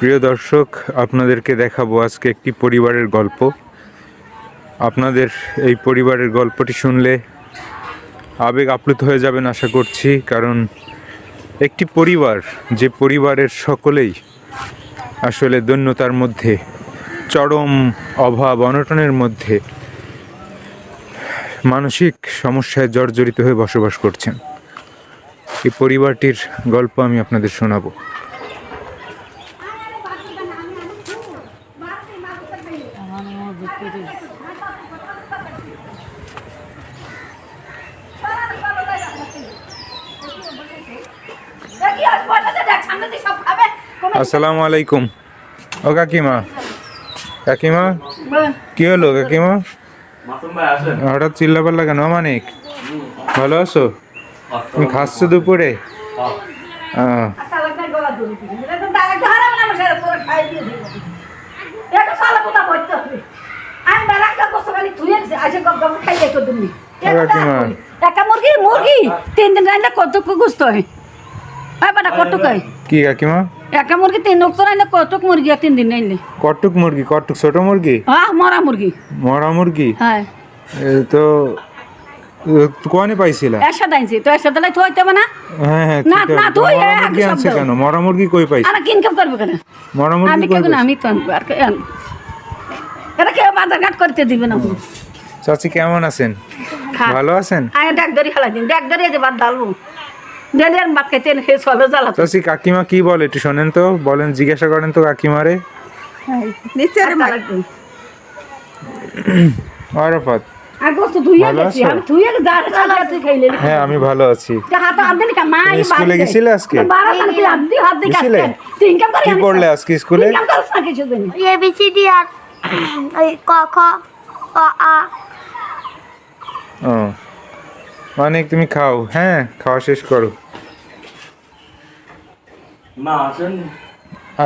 প্রিয় দর্শক, আপনাদেরকে দেখাবো আজকে একটি পরিবারের গল্প। আপনাদের এই পরিবারের গল্পটি শুনলে আবেগ আপ্লুত হয়ে যাবেন আশা করছি, কারণ একটি পরিবার, যে পরিবারের সকলেই আসলে দৈন্যতার মধ্যে, চরম অভাব অনটনের মধ্যে, মানসিক সমস্যায় জর্জরিত হয়ে বসবাস করছেন, এই পরিবারটির গল্প আমি আপনাদের শোনাবো। আসসালামু আলাইকুম। ও কাকিমা, কাকিমা কি হলো কাকিমা? হঠাৎ চিল্লাপাল্লা কেন? মানিক, ভালো আছো? তুমি খাচ্ছো দুপুরে? কি কাকিমা? একটা মুরগি 3 লোক তো রাইলে কতক মুরগি 3 দিন রাইলে কটুক মুরগি? কটুক ছোট মুরগি? হ্যাঁ, মরা মুরগি। মরা মুরগি? হ্যাঁ। তো কোয়ানে পাইছিলা? একসাথে আনছি তো, একসাথে লাই থইতে হবে না? হ্যাঁ হ্যাঁ, না না তুই মুরগি আনছে কেন? মরা মুরগি কই পাইছ? আর কি ইনকাম করবে কেন? মরা মুরগি আমি কই কেন? পাইছ? আমি তো আনবো আর কে আনবো? এটা কেউ বাজার ঘাট করতে দিবে না। চাচি কেমন আছেন? ভালো আছেন? আয় ডাক ধরি খালাই দিন, ডাক ধরে যে ভাত ডালবো ডেলি আর ভাত খাইতে হে চলে জ্বালা। চাচি কাকিমা কি বলে একটু শোনেন তো, বলেন, জিজ্ঞাসা করেন তো কাকিমারে। নিচে আরাফাত, হ্যাঁ আমি ভালো আছি। স্কুলে গেছিলে আজকে? কি পড়লে আজকে স্কুলে? ABCD আর ক খ আ। ও মানে তুমি খাও, হ্যাঁ খাওয়া শেষ করো।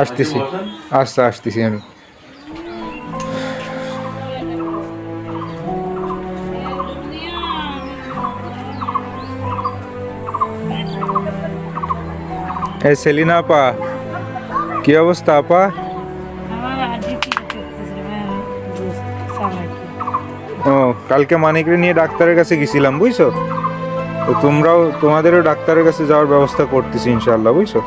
আসতেছি আসতেছি আমি। এই সেলিনা আপা, কি অবস্থা আপা? ও কালকে মানিকরে নিয়ে ডাক্তারের কাছে গেছিলাম, বুঝছো? তো তোমাদেরও ডাক্তারের কাছে যাওয়ার ব্যবস্থা করতেছি ইনশাআল্লাহ, বুঝছো?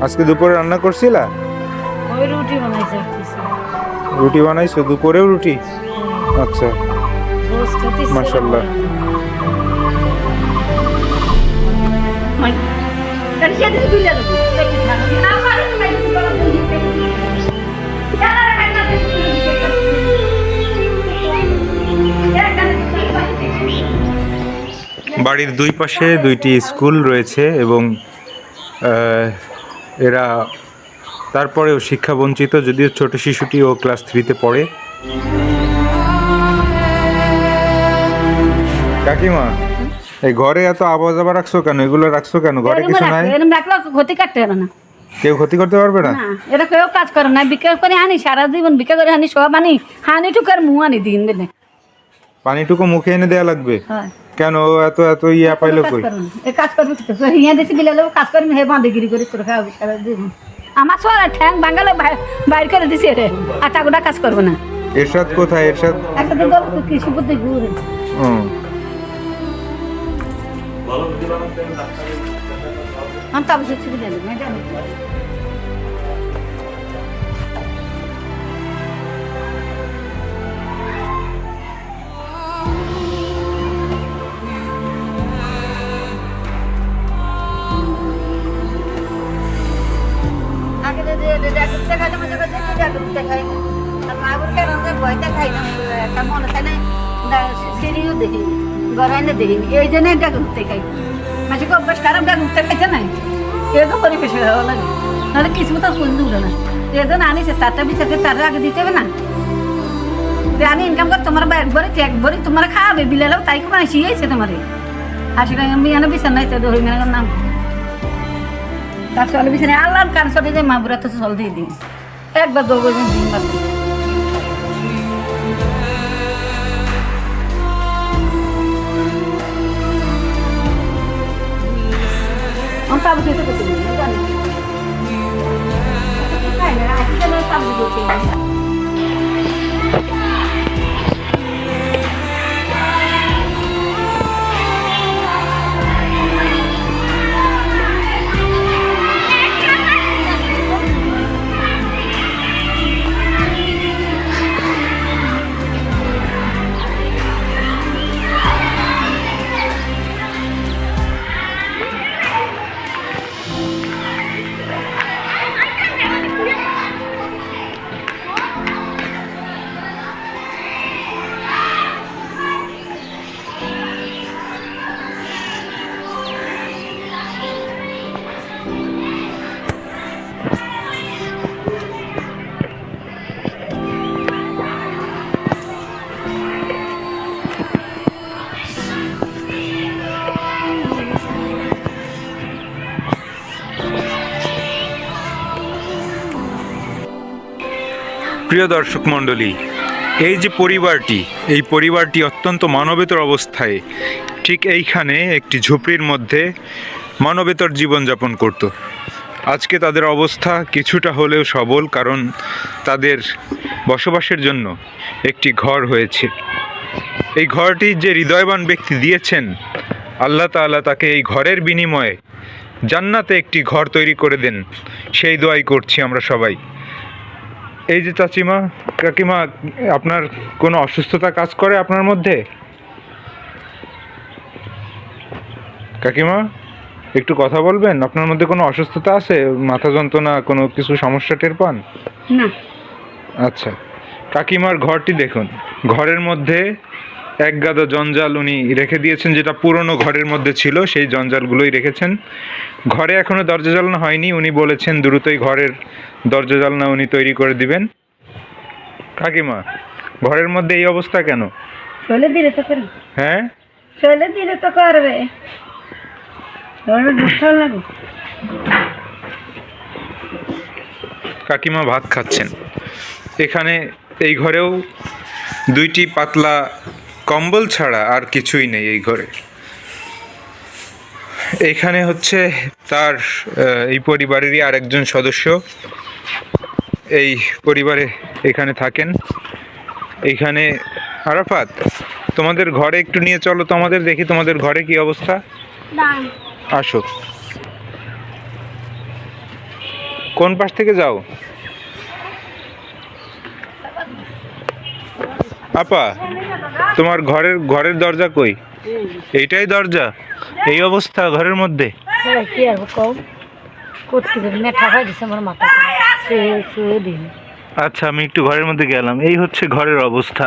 আজকে দুপুরে রান্না করছিলা? রুটি বানাইছো? দুপুরেও রুটি? আচ্ছা, মাশাআল্লাহ। বাড়ির দুই পাশে দুইটি স্কুল রয়েছে এবং এরা তারপরেও শিক্ষা বঞ্চিত, যদিও ছোট শিশুটি ও ক্লাস 3-তে পড়ে। কাকিমা, এই ঘরে এত আবহাওয়া যাবা রাখছো কেন? এগুলো রাখছো কেন? ঘরে কিছু নাই? ক্ষতি কাটতে হবে না, কেউ ক্ষতি করতে পারবে না। এটা কেউ কাজ করে না। বিক্রি করে আনি, সারা জীবন বিক্রি করে আনি, সব আনি, হানি টুকার মুখ আনি দিন বেলে পানিটুকু মুখে এনে দেয়া লাগবে কেন? এত এত ইয়া পাইলো কই? কাজ করবে ইয়া দেশে বিলালে কাজ করবি, হে বাঁধিগিরি করে তোর খাওয়াবি সারা জীবন। আমার সব ঠ্যাং বাঙ্গালে বাইর করে দিছে রে, আটা গোটা কাজ করবে না। এরশাদ কোথায়? এরশাদ একসাথে কৃষি বুদ্ধি ঘুরে। আমি তো অবশ্যই ছুটি দেবো না, জানি সিঁড়িও দেখিনি, গড়াইলে দেখিনি, এই জন্য এটা ঘুরতে খাই। মাঝে অভ্যাস খারাপ ঘুরতে খাইতে নাই, এরকম পরিবেশে ভালো লাগে, নাহলে কিছু তো কোন উঠে না। যেদিন আনিছে তারটা বিচারতে তার আগে দিতে হবে না। আমি ইনকাম করে তোমার এক ভরি তোমার খাওয়াবে বিলালেও, তাই খুব আসি হয়েছে তোমার হাসি আমি এনে বিচার নাই তো হই মেনার নাম তার চলে বিচারে আল্লাহ কান চলে যায়, মা বুড়া তো চল দিয়ে দিই একবার দৌড় দিন বাদ। তাবু দিতে করতে জানি আজকে তাবু দিতে প্রিয় দর্শক মণ্ডলী, এই যে পরিবারটি, এই পরিবারটি অত্যন্ত মানবেতর অবস্থায় ঠিক এইখানে একটি ঝুপড়ির মধ্যে মানবেতর জীবনযাপন করত। আজকে তাদের অবস্থা কিছুটা হলেও সবল, কারণ তাদের বসবাসের জন্য একটি ঘর হয়েছে। এই ঘরটি যে হৃদয়বান ব্যক্তি দিয়েছেন, আল্লাহ তাআলা তাকে এই ঘরের বিনিময়ে জান্নাতে একটি ঘর তৈরি করে দেন, সেই দোয়াই করছি আমরা সবাই। এই যে চাচিমা, কাকিমা, আপনার কোনো অসুস্থতা কাজ করে আপনার মধ্যে? কাকিমা একটু কথা বলবেন, আপনার মধ্যে কোনো অসুস্থতা আছে? মাথা যন্ত্রণা, কোনো কিছু সমস্যা টের পান? না। আচ্ছা, কাকিমার ঘরটি দেখুন। ঘরের মধ্যে এক গাদা জঞ্জাল উনি রেখে দিয়েছেন, যেটা পুরনো ঘরের মধ্যে ছিল, সেই জঞ্জালগুলোই রেখেছেন। ঘরে এখনো দরজা জানলা হয়নি, উনি বলেছেন দ্রুতই ঘরের দরজা জানলা উনি তৈরি করে দিবেন। কাকিমা, ঘরের মধ্যে এই অবস্থা কেন? চলে দিলে তো করবে। হ্যাঁ, চলে দিলে তো করবে। কাকিমা ভাত খাচ্ছেন। এখানে এই ঘরেও দুইটি পাতলা কম্বল ছাড়া আর কিছুই নেই এই ঘরে। এখানে হচ্ছে তার এই পরিবারেরই আরেকজন সদস্য এই পরিবারে এখানে থাকেন। এইখানে আরাফাত, তোমাদের ঘরে একটু নিয়ে চলো তো আমাদের, দেখি তোমাদের ঘরে কি অবস্থা। আসো। কোন পাশ থেকে যাও? আপা, তোমার ঘরের দরজা কই? এইটাই দরজা? এই অবস্থা ঘরের মধ্যে? কি আর কও করতে গেলে মেঠা হয়ে গেছে আমার মাথা শুয়ে দিন। আচ্ছা, আমি একটু ঘরের মধ্যে গেলাম। এই হচ্ছে ঘরের অবস্থা।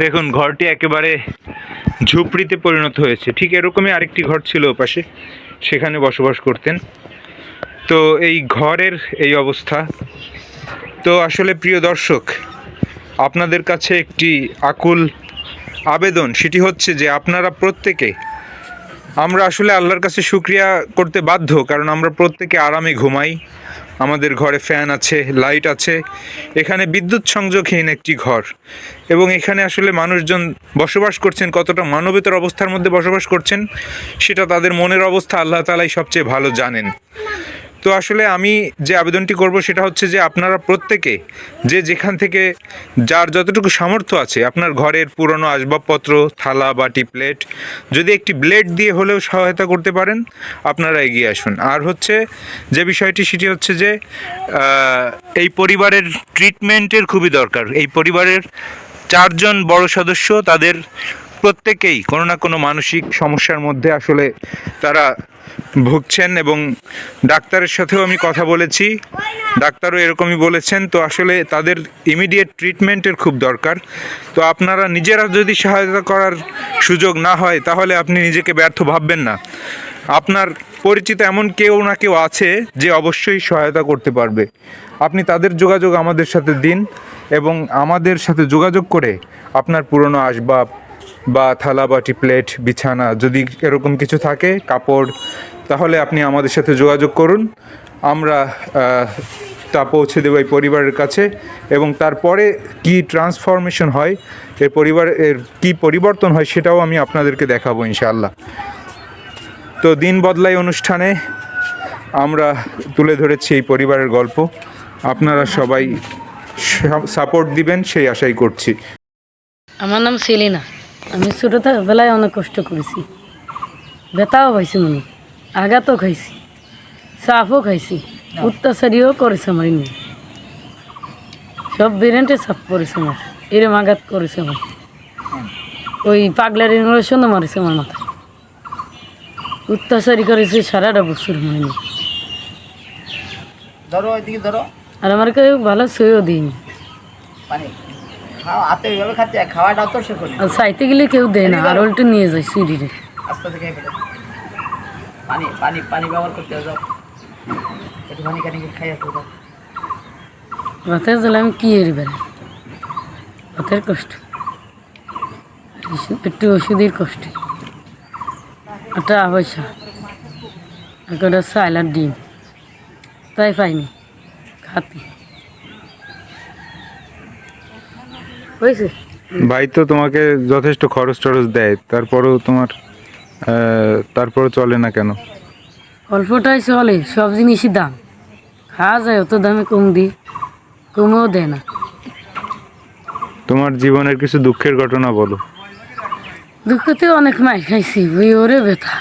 দেখুন, ঘরটি একেবারে ঝুপড়িতে পরিণত হয়েছে। ঠিক এরকমই আরেকটি ঘর ছিল ওপাশে, সেখানে বসবাস করতেন। তো এই ঘরের এই অবস্থা। তো আসলে প্রিয় দর্শক, আপনাদের কাছে একটি আকুল আবেদন, সেটি হচ্ছে যে আপনারা প্রত্যেকে, আমরা আসলে আল্লাহর কাছে শুকরিয়া করতে বাধ্য, কারণ আমরা প্রত্যেকে আরামে ঘুমাই, আমাদের ঘরে ফ্যান আছে, লাইট আছে। এখানে বিদ্যুৎ সংযোগহীন একটি ঘর, এবং এখানে আসলে মানুষজন বসবাস করছেন, কতটা মানবেতর অবস্থার মধ্যে বসবাস করছেন সেটা তাদের মনের অবস্থা আল্লাহ তাআলাই সবচেয়ে ভালো জানেন। তো আসলে আমি যে আবেদনটি করব সেটা হচ্ছে যে আপনারা প্রত্যেকে যে যেখান থেকে যার যতটুকু সামর্থ্য আছে, আপনার ঘরের পুরনো আসবাবপত্র, থালা, বাটি, প্লেট, যদি একটি ব্লেড দিয়ে হলেও সহায়তা করতে পারেন, আপনারা এগিয়ে আসুন। আর হচ্ছে যে বিষয়টি, সেটি হচ্ছে যে এই পরিবারের ট্রিটমেন্টের খুবই দরকার। এই পরিবারের 4 জন বড় সদস্য, তাদের প্রত্যেকেই কোনো না কোনো মানসিক সমস্যার মধ্যে আসলে তারা ভুগছেন, এবং ডাক্তারের সাথেও আমি কথা বলেছি, ডাক্তারও এরকমই বলেছেন। তো আসলে তাদের ইমিডিয়েট ট্রিটমেন্টের খুব দরকার। তো আপনারা নিজেরা যদি সহায়তা করার সুযোগ না হয়, তাহলে আপনি নিজেকে ব্যর্থ ভাববেন না। আপনার পরিচিত এমন কেউ না কেউ আছে যে অবশ্যই সহায়তা করতে পারবে। আপনি তাদের যোগাযোগ আমাদের সাথে দিন, এবং আমাদের সাথে যোগাযোগ করে আপনার পুরনো আসবাব বা থালা, বাটি, প্লেট, বিছানা, যদি এরকম কিছু থাকে, কাপড়, তাহলে আপনি আমাদের সাথে যোগাযোগ করুন। আমরা তা পৌঁছে দেবো এই পরিবারের কাছে, এবং তারপরে কি ট্রান্সফরমেশন হয়, এই পরিবারের কি পরিবর্তন হয়, সেটাও আমি আপনাদেরকে দেখাবো ইনশাআল্লাহ। তো দিন বদলাই অনুষ্ঠানে আমরা তুলে ধরেছি এই পরিবারের গল্প। আপনারা সবাই সাপোর্ট দিবেন সেই আশাই করছি। আমার নাম সেলিনা। আমি ছোটোবেলায় অনেক কষ্ট করেছি, ব্যথাও পাইছি, মনে আঘাতও খাইছি, সাফও খাইছি, অত্যাচারীও করেছে আমার নিয়ে, সব বেরেন্টে সাফ করেছে আমার, এরম আঘাত করেছে আমার, ওই পাগলার ইনভেশনও মারেছে আমার মাথায়, অত্যাচারী করেছে সারাটা বছর মনে নেই। আর আমার কেউ ভালো সইও দিইনি, আর চাইতে গেলে কেউ দেয় না, আর উল্টে নিয়ে যায় শরীরে। ভাতের জ্বালা আমি কি এর বেড়াই, ভাতের কষ্ট, একটু ওষুধের কষ্ট, টাকা পয়সা, একটা চাল আর ডিম, তাই পাইনি খাতি হয়েছে। ভাই তো তোমাকে যথেষ্ট খরচ টরচ দেয়, তারপরও চলে না কেন? অল্পটাই চলে, সব জিনিসই দাম, খাওয়া যায় অত দামে কম দিই, কমেও দেয় না। তোমার জীবনের কিছু দুঃখের ঘটনা বলো। দুঃখতেও অনেক মাই খাইছি, ওই ওরে ব্যথা,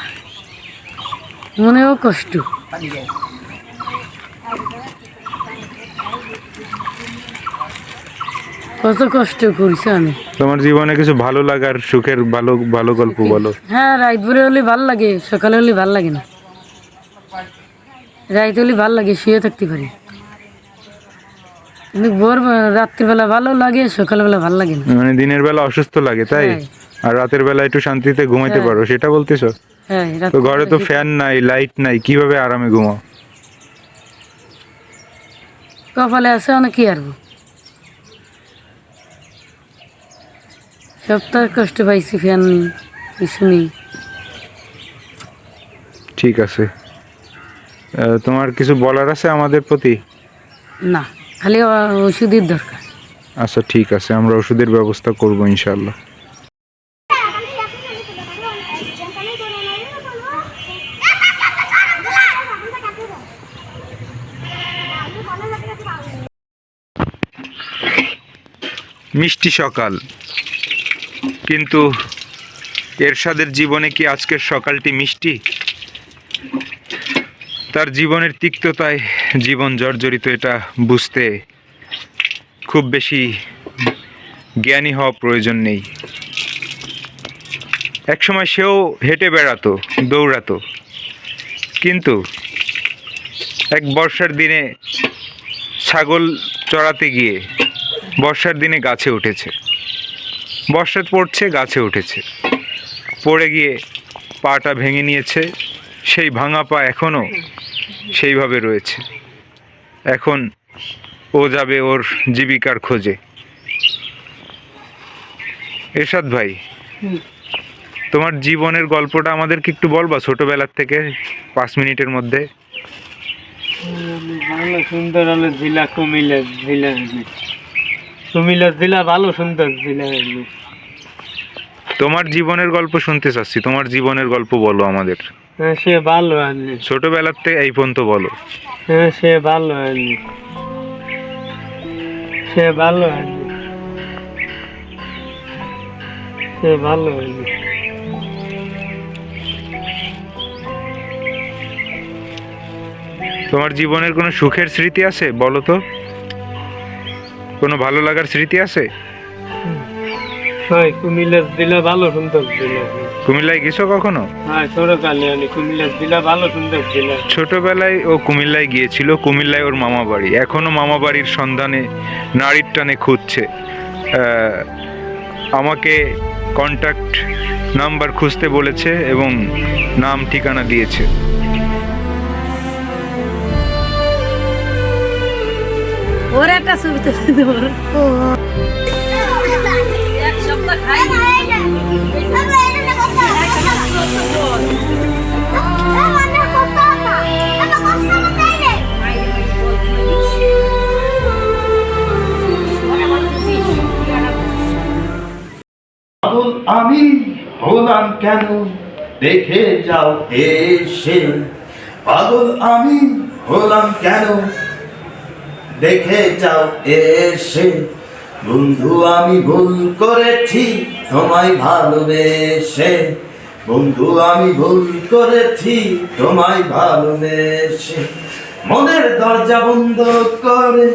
মনেও কষ্ট, কত কষ্ট করছি আমি। তোমার জীবনে কিছু ভালো লাগার সুখের ভালো ভালো গল্প বলো। হ্যাঁ, রাত ভরে হলে ভাল লাগে, সকালে হলে ভাল লাগে না, রাত হলে ভাল লাগে, শুয়ে থাকতে পারি, কিন্তু রাত্রিবেলা ভালো লাগে, সকালবেলা ভাল লাগে না। মানে দিনের বেলা অসুস্থ লাগে তাই, হ্যাঁ। আর রাতের বেলা একটু শান্তিতে ঘুমাইতে হ্যাঁ। পারো, সেটা বলতেছো? হ্যাঁ, তো ঘরে তো ফ্যান নাই, লাইট নাই, কিভাবে আরামে ঘুমাও? কপালে আছে অনেক, কি আরবো, সপ্তাহ কষ্ট পাইছি, ফ্যান নেই, কিছু নেই। ঠিক আছে, তোমার কিছু বলার আছে আমাদের প্রতি? না, খালি ওষুধের দরকার। আচ্ছা ঠিক আছে, আমরা ওষুধের ব্যবস্থা করব ইনশাল্লাহ। মিষ্টি সকাল, কিন্তু এরশাদের জীবনে কি আজকের সকালটি মিষ্টি? তার জীবনের তিক্ততায় জীবন জর্জরিত, এটা বুঝতে খুব বেশি জ্ঞানী হওয়া প্রয়োজন নেই। একসময় সেও হেঁটে বেড়াতো, দৌড়াতো, কিন্তু এক বর্ষার দিনে ছাগল চড়াতে গিয়ে বর্ষার দিনে গাছে উঠেছে, বর্ষা পড়ছে, গাছে উঠেছে, পড়ে গিয়ে পাটা ভেঙে নিয়েছে, সেই ভাঙা পা এখনও সেইভাবে রয়েছে। এখন ও যাবে ওর জীবিকার খোঁজে। এরশাদ ভাই, তোমার জীবনের গল্পটা আমাদেরকে একটু বলবা, ছোটবেলার থেকে 5 মিনিটের মধ্যে? ভালো সুন্দর হলো জেলা, কুমিল্লা জেলা, কুমিল্লা জেলা ভালো সুন্দর জেলা। তোমার জীবনের গল্প শুনতে চাচ্ছি, তোমার জীবনের গল্প বলো আমাদের। হ্যাঁ, সে ভালো আনলি, ছোটবেলার থেকে এই পর্যন্ত বলো। হ্যাঁ, সে ভালো আনলি, সে ভালো আনলি, সে ভালো আনলি। তোমার জীবনের কোনো সুখের স্মৃতি আছে বলো তো, কোনো ভালো লাগার স্মৃতি আছে? হয় কুমিল্লা জেলা ভালো সুন্দর জেলা। কুমিল্লায় গেছো কখনো? হ্যাঁ, ছোটকালে আমি কুমিল্লা জেলা ভালো সুন্দর জেলা। ছোটবেলায় ও কুমিল্লায় গিয়েছিল, কুমিল্লায় ওর মামা বাড়ি, এখনো মামা বাড়ির সন্ধানে নারীর টানে খুঁজছে। আমাকে কন্ট্যাক্ট নাম্বার খুঁজতে বলেছে এবং নাম ঠিকানা দিয়েছে। ওর একটা ছবি তুলে দেবো, এক সপ্তাহ খাইনি। আমি হলাম কেন দেখে যাও এসে, পাগল আমি হলাম কেন দেখে যাও এসে, বন্ধু আমি ভুল করেছি তোমায় ভালোবেসে, বন্ধু আমি ভুল করেছি তোমায় ভালোবেসে, মনের দরজা বন্ধ করে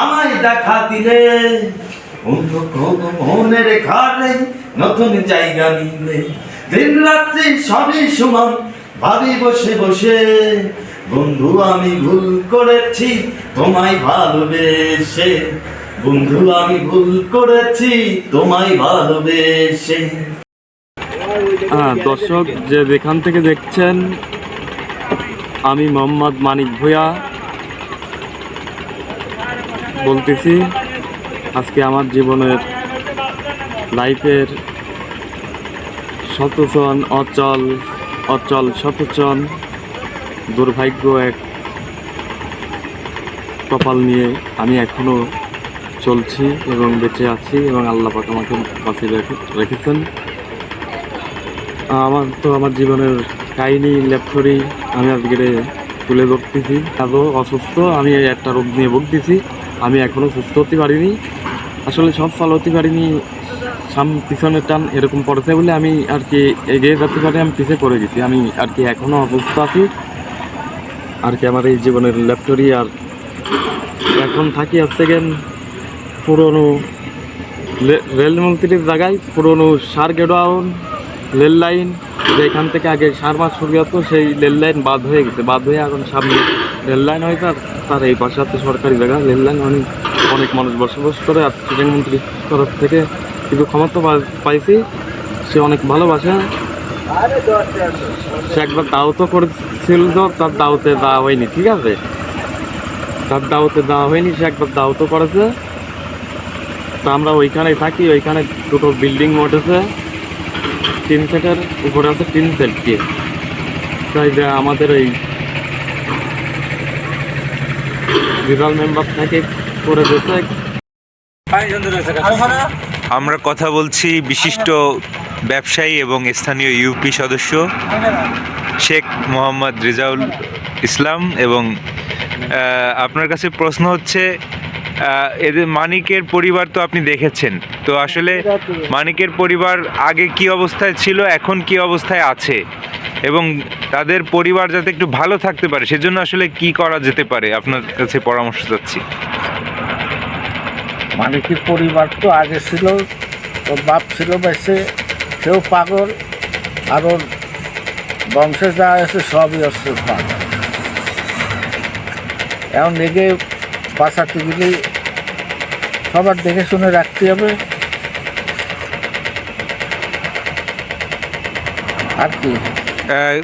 আমায় দেখা দিলে, অন্য কোনো মনের ঘরে নতুন জায়গা নিলে, দিন রাত্রি সবই সমান ভাবি বসে বসে, বন্ধু আমি ভুল করেছি তোমায় ভালোবেসে, বন্ধু আমি ভুল করেছি তোমায় ভালোবেসে। দর্শক যে যেখান থেকে দেখছেন, আমি মোহাম্মদ মানিক ভূঁইয়া বলতেছি। আজকে আমার জীবনের লাইফের শতচন অচল অচল শতচন দুর্ভাগ্য এক কপাল নিয়ে আমি এখনও চলছি এবং বেঁচে আছি, এবং আল্লাহ পাক আমাকে বাঁচিয়ে রেখেছেন। আমার জীবনের কাহিনী ল্যাপটরি আমি আজকে তুলে ধরতেছি। এত অসুস্থ, আমি একটা রোগ নিয়ে ভুগতেছি, আমি এখনও সুস্থ হতে পারিনি। আসলে সব ফল হতে পারিনি, পিছনের টান এরকম পড়েছে বলে আমি আর কি এগিয়ে যেতে পারি, আমি পিছিয়ে পড়ে গেছি। আমি আর কি এখনও অসুস্থ আছি আর কি। আমার এই জীবনের ল্যাপটরি আর এখন থাকি সেকেন্ড পুরনো রেলমন্ত্রীর জায়গায় পুরনো সার গেডাউন রেল লাইন, যেখান থেকে আগে সার মাছ সরিয়ে হতো, সেই রেল লাইন বাদ হয়ে গেছে। বাদ হয়ে এখন সামনে রেল লাইন হয়েছে, আর তার এই পাশে আছে সরকারি জায়গা। রেল লাইন অনেক মানুষ বসবাস করে, আর প্রধানমন্ত্রীর তরফ থেকে কিছু ক্ষমতা পাইছি, সে অনেক ভালোবাসে। সে একবার দাওয়াতও করেছিল, তার দাওয়াতে দেওয়া হয়নি, ঠিক আছে, তার দাওয়াতে দেওয়া হয়নি, সে একবার দাওয়াতও করেছে। তো আমরা ওইখানেই থাকি, ওইখানে দুটো বিল্ডিং উঠেছে, 3 সেটের উপরে আছে 3 সেট দিয়ে। তাই আমাদের এই বিরল মেম্বার থেকে করে দিয়েছে। আমরা কথা বলছি বিশিষ্ট ব্যবসায়ী এবং স্থানীয় ইউপি সদস্য শেখ মোহাম্মদ রেজাউল ইসলাম। এবং আপনার কাছে প্রশ্ন হচ্ছে, এদের মানিকের পরিবার তো আপনি দেখেছেন, তো আসলে মানিকের পরিবার আগে কি অবস্থায় ছিল, এখন কি অবস্থায় আছে, এবং তাদের পরিবার যাতে একটু ভালো থাকতে পারে সেজন্য আসলে কি করা যেতে পারে, আপনার কাছে পরামর্শ চাচ্ছি। মানিকের পরিবার তো আগে ছিল, ওর বাপ ছিল বেঁচে, সেও পাগল, আর ওর বংশে যা আছে সবই হচ্ছে পাগল। এখন লেগে বাঁচাতে গেলে সবার দেখে শুনে রাখতে হবে, আর কি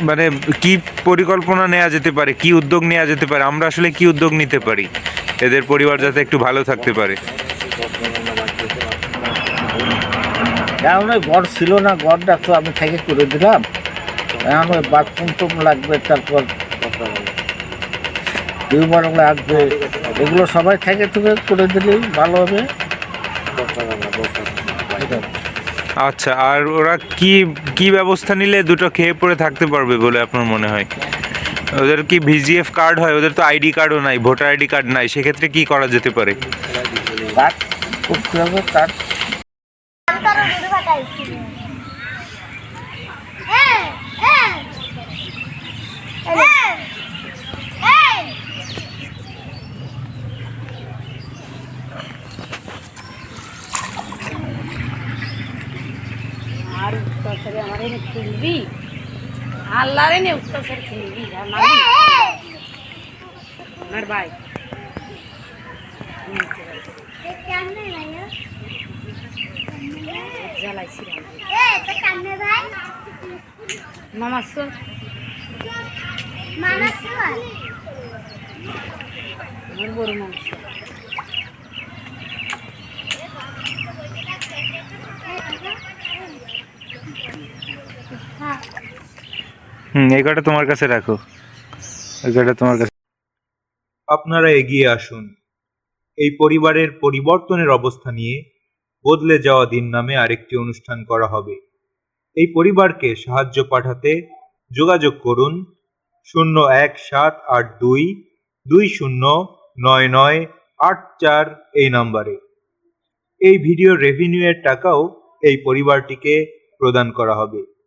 মানে কি পরিকল্পনা নেওয়া যেতে পারে, কি উদ্যোগ নেওয়া যেতে পারে, আমরা আসলে কি উদ্যোগ নিতে পারি এদের পরিবার যাতে একটু ভালো থাকতে পারে? এখন ওই ঘর ছিল না, ঘরটা তো আমি থেকে করে দিলাম, এখন ওই বাথরুম তো লাগবে, তারপর টিউবওয়েল লাগবে, এগুলো সবাই থেকে করে দিলেই ভালো হবে। আচ্ছা, আর ওরা কি কি ব্যবস্থা নিলে দুটো খেয়ে পড়ে থাকতে পারবে বলে আপনার মনে হয়? ওদের কি ভিজিএফ কার্ড হয়? ওদের তো আইডি কার্ডও নাই, ভোটার আইডি কার্ড নাই, সেক্ষেত্রে কি করা যেতে পারে? কার্ড করতে হবে, কার্ড। আর উত্তর আমার এনে খেলবি, আল্লাহর এনে উত্তর খেলবি আমার ভাই। মামা আমার বড় মাংস এই কার্ডটা তোমার কাছে রাখো, এই কার্ডটা তোমার কাছে। আপনারা এগিয়ে আসুন। এই পরিবারের পরিবর্তনের অবস্থা নিয়ে বদলে যাওয়া দিন নামে আরেকটি অনুষ্ঠান করা হবে। এই পরিবারকে সাহায্য পাঠাতে যোগাযোগ করুন 0178220998 এই নম্বরে। এই ভিডিও রেভিনিউ এর টাকাও এই পরিবারটিকে প্রদান করা হবে।